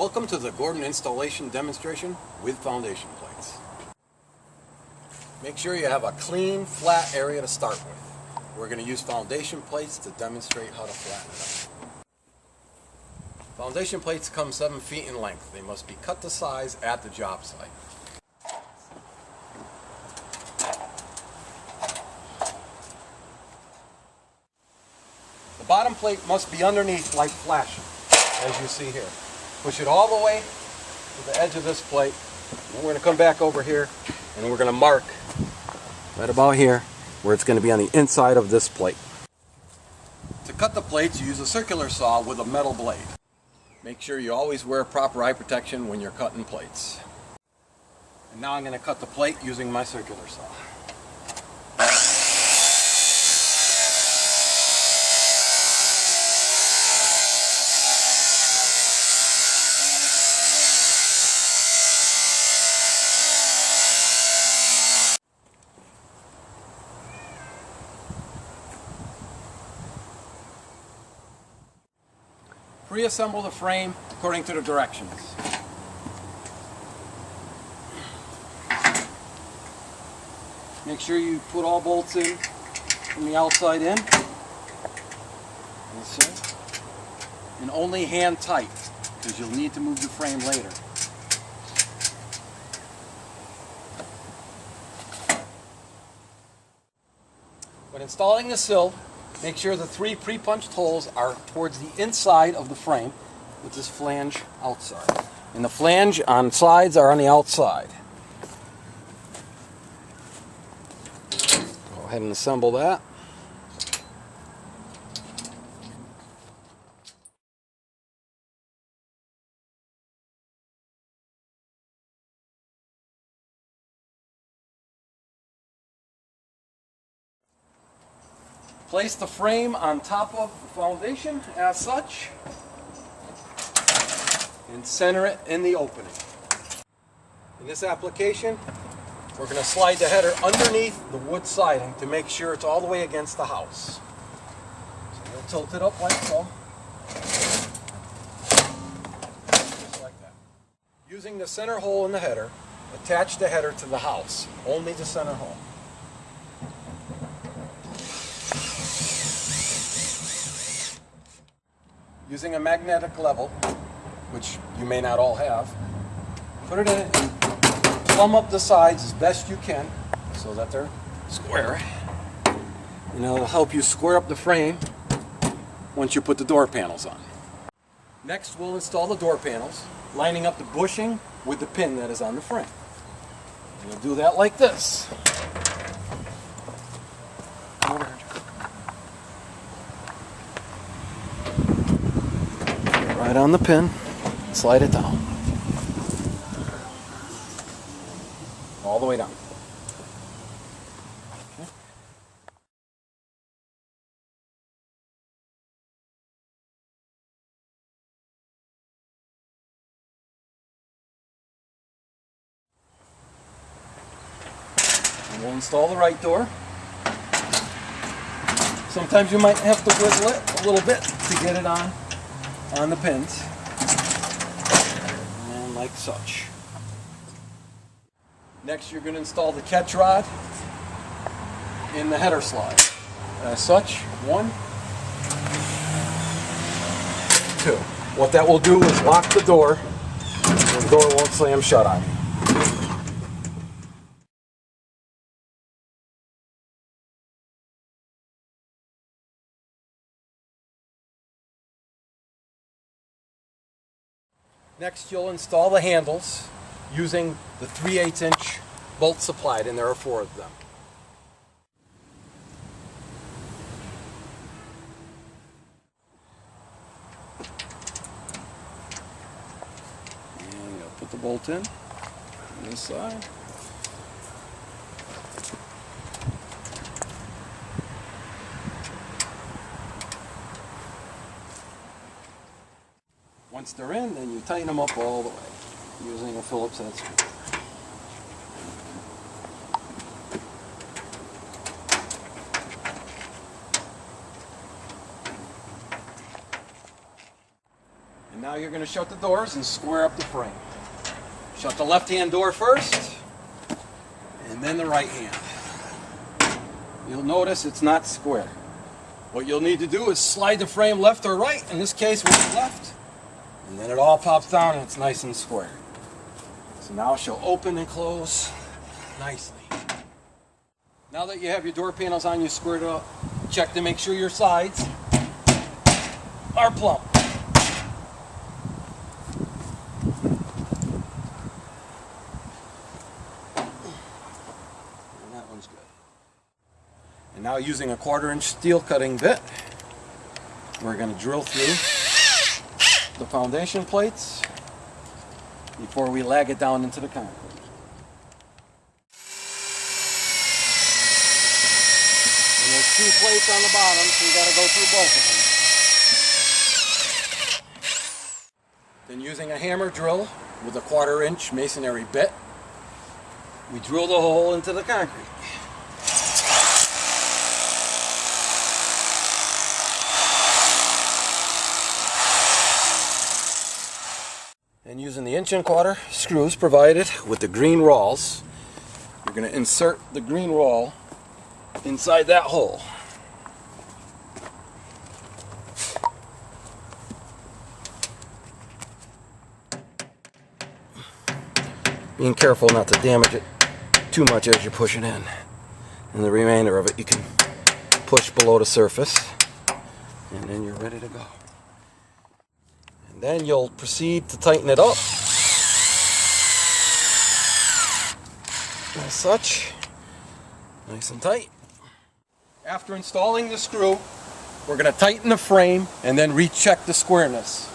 Welcome to the Gordon installation demonstration with foundation plates. Make sure you have a clean, flat area to start with. We're going to use foundation plates to demonstrate how to flatten it up. Foundation plates come 7 feet in length. They must be cut to size at the job site. The bottom plate must be underneath like flashing, as you see here. Push it all the way to the edge of this plate. And we're going to come back over here and we're going to mark right about here where it's going to be on the inside of this plate. To cut the plates, you use a circular saw with a metal blade. Make sure you always wear proper eye protection when you're cutting plates. And now I'm going to cut the plate using my circular saw. Reassemble the frame according to the directions. Make sure you put all bolts in from the outside in. And only hand tight, because you'll need to move the frame later. When installing the sill, make sure the 3 pre-punched holes are towards the inside of the frame with this flange outside. And the flange on sides are on the outside. Go ahead and assemble that. Place the frame on top of the foundation as such and center it in the opening. In this application, we're going to slide the header underneath the wood siding to make sure it's all the way against the house. So we'll tilt it up like so. Just like that. Using the center hole in the header, attach the header to the house, only the center hole. Using a magnetic level, which you may not all have, put it in and plumb up the sides as best you can so that they're square. And it'll help you square up the frame once you put the door panels on. Next, we'll install the door panels, lining up the bushing with the pin that is on the frame. And we'll do that like this. Right on the pin, slide it down. All the way down. Okay. And we'll install the right door. Sometimes you might have to wiggle it a little bit to get it on the pins, and like such. Next, you're going to install the catch rod in the header slide. As such, 1, 2. What that will do is lock the door, and the door won't slam shut on you. Next, you'll install the handles using the 3/8" bolts supplied, and there are 4 of them. And you'll put the bolt in on this side. Once they're in, then you tighten them up all the way using a Phillips head screw. Now you're going to shut the doors and square up the frame. Shut the left-hand door first, and then the right hand. You'll notice it's not square. What you'll need to do is slide the frame left or right. In this case, we'll do left. And then it all pops down and it's nice and square. So now she'll open and close nicely. Now that you have your door panels on, you squared it up. Check to make sure your sides are plumb. And that one's good. And now using a 1/4-inch steel cutting bit, we're going to drill through the foundation plates before we lag it down into the concrete. And there's 2 plates on the bottom, so you got to go through both of them. Then using a hammer drill with a 1/4-inch masonry bit, we drill the hole into the concrete. And using the 1¼ screws provided with the green rolls, you're going to insert the green roll inside that hole. Being careful not to damage it too much as you push it in. And the remainder of it you can push below the surface, and then you're ready to go. And then you'll proceed to tighten it up as such, nice and tight. After installing the screw, we're going to tighten the frame and then recheck the squareness.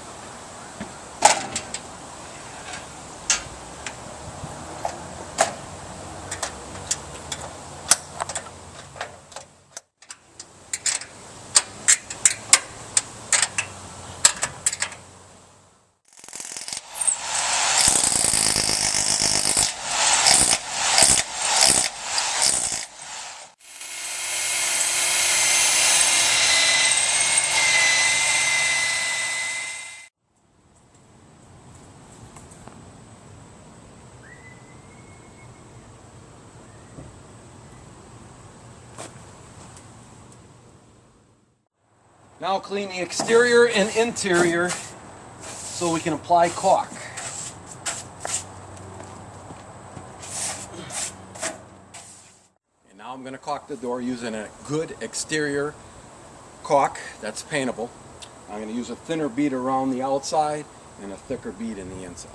Now clean the exterior and interior so we can apply caulk. And now I'm going to caulk the door using a good exterior caulk that's paintable. I'm going to use a thinner bead around the outside and a thicker bead in the inside.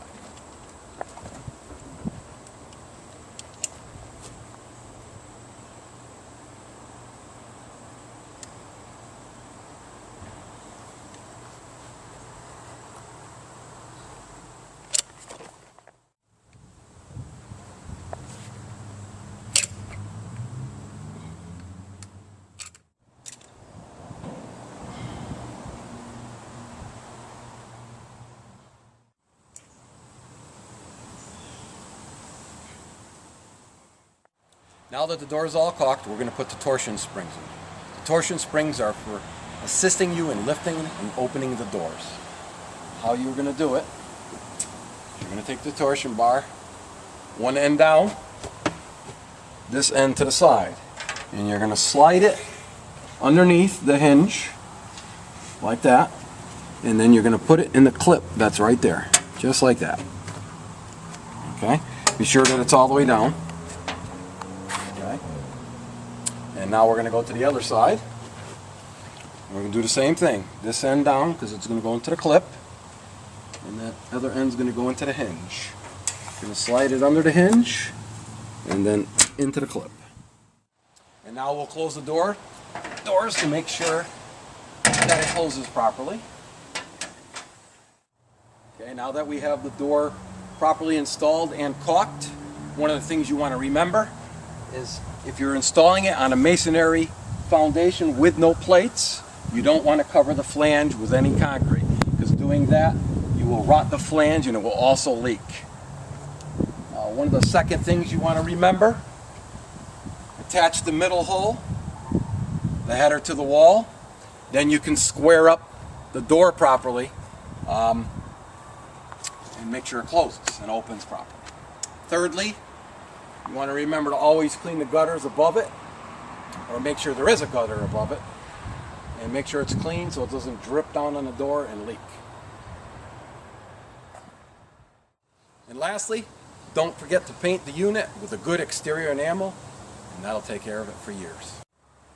Now that the door is all caulked, we're going to put the torsion springs in. The torsion springs are for assisting you in lifting and opening the doors. How you're going to do it, you're going to take the torsion bar, one end down, this end to the side, and you're going to slide it underneath the hinge, like that, and then you're going to put it in the clip that's right there, just like that. Okay? Be sure that it's all the way down. And now we're going to go to the other side. We're going to do the same thing. This end down because it's going to go into the clip. And that other end's going to go into the hinge. Going to slide it under the hinge and then into the clip. And now we'll close the doors to make sure that it closes properly. Okay, now that we have the door properly installed and caulked, one of the things you want to remember is if you're installing it on a masonry foundation with no plates, you don't want to cover the flange with any concrete, because doing that you will rot the flange and it will also leak. One of the second things you want to remember, attach the middle hole, the header to the wall, then you can square up the door properly and make sure it closes and opens properly. Thirdly, you want to remember to always clean the gutters above it, or make sure there is a gutter above it, and make sure it's clean so it doesn't drip down on the door and leak. And lastly, don't forget to paint the unit with a good exterior enamel, and that'll take care of it for years.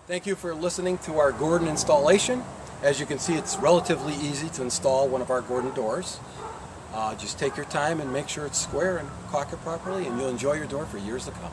Thank you for listening to our Gordon installation. As you can see, it's relatively easy to install one of our Gordon doors. Just take your time and make sure it's square and caulk it properly, and you'll enjoy your door for years to come.